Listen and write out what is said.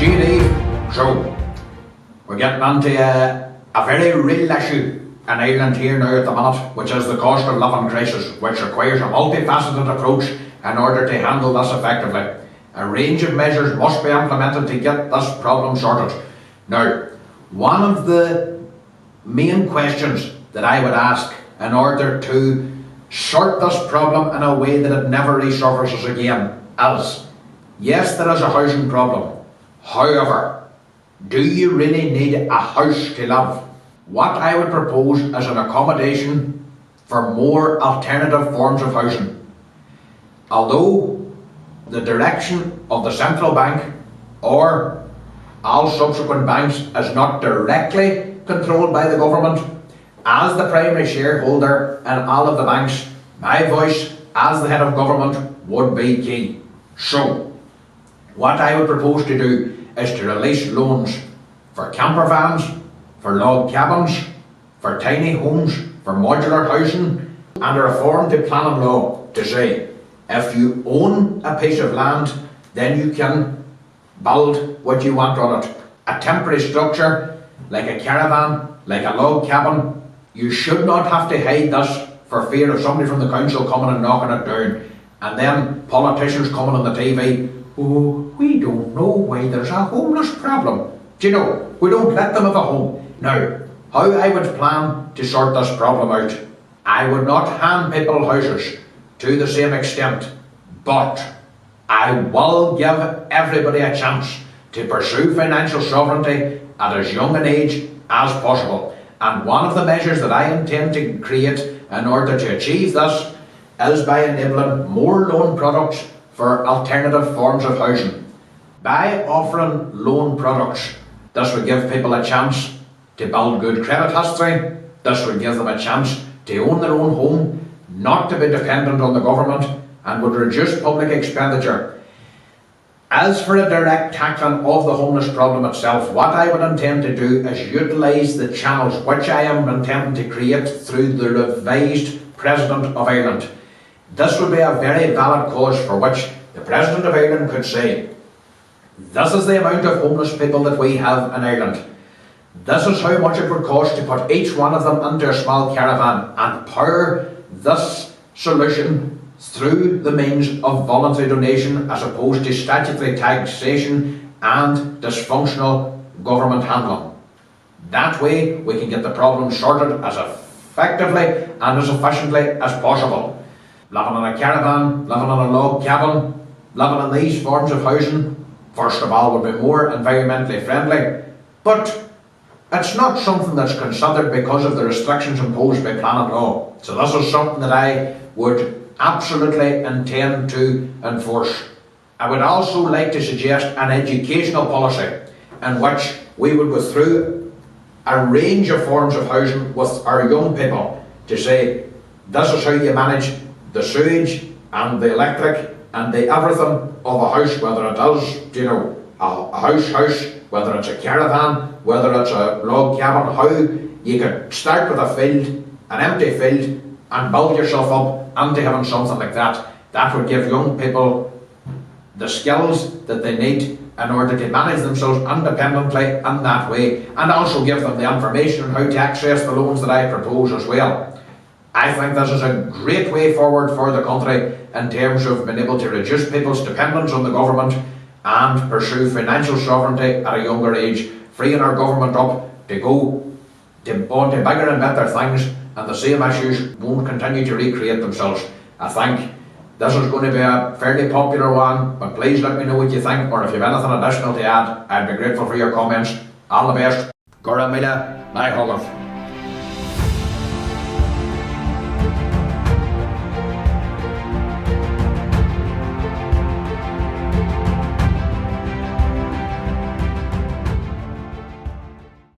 GD. So, we're getting onto a very real issue in Ireland here now at the minute, which is the cost of living crisis, which requires a multifaceted approach in order to handle this effectively. A range of measures must be implemented to get this problem sorted. Now, one of the main questions that I would ask in order to sort this problem in a way that it never resurfaces again is, yes, there is a housing problem. However, do you really need a house to live? What I would propose is an accommodation for more alternative forms of housing. Although the direction of the central bank or all subsequent banks is not directly controlled by the government, as the primary shareholder in all of the banks, my voice as the head of government would be key. So, what I would propose to do is to release loans for camper vans, for log cabins, for tiny homes, for modular housing, and a reform to planning law to say, if you own a piece of land, then you can build what you want on it. A temporary structure, like a caravan, like a log cabin, you should not have to hide this for fear of somebody from the council coming and knocking it down. And then politicians coming on the TV, oh, we don't know why there's a homeless problem. Do you know, we don't let them have a home. Now, how I would plan to sort this problem out, I would not hand people houses to the same extent, but I will give everybody a chance to pursue financial sovereignty at as young an age as possible. And one of the measures that I intend to create in order to achieve this is by enabling more loan products for alternative forms of housing. By offering loan products, this would give people a chance to build good credit history. This would give them a chance to own their own home, not to be dependent on the government, and would reduce public expenditure. As for a direct tackling of the homeless problem itself, what I would intend to do is utilise the channels which I am intending to create through the revised President of Ireland. This would be a very valid cause for which the President of Ireland could say, this is the amount of homeless people that we have in Ireland. This is how much it would cost to put each one of them into a small caravan and power this solution through the means of voluntary donation as opposed to statutory taxation and dysfunctional government handling. That way we can get the problem sorted as effectively and as efficiently as possible. Living in a caravan, living in a log cabin, living in these forms of housing, first of all, would be more environmentally friendly, but it's not something that's considered because of the restrictions imposed by planning law. So this is something that I would absolutely intend to enforce. I would also like to suggest an educational policy in which we would go through a range of forms of housing with our young people to say, this is how you manage the sewage and the electric and the everything of a house, whether it is, you know, a house, whether it's a caravan, whether it's a log cabin, how you could start with a field, an empty field, and build yourself up into having something like that. That would give young people the skills that they need in order to manage themselves independently in that way, and also give them the information on how to access the loans that I propose as well. I think this is a great way forward for the country in terms of being able to reduce people's dependence on the government and pursue financial sovereignty at a younger age, freeing our government up to go on to bigger and better things, and the same issues won't continue to recreate themselves. I think this is going to be a fairly popular one, but please let me know what you think, or if you have anything additional to add, I'd be grateful for your comments. All the best. Gora Mila, Nai Hogarth.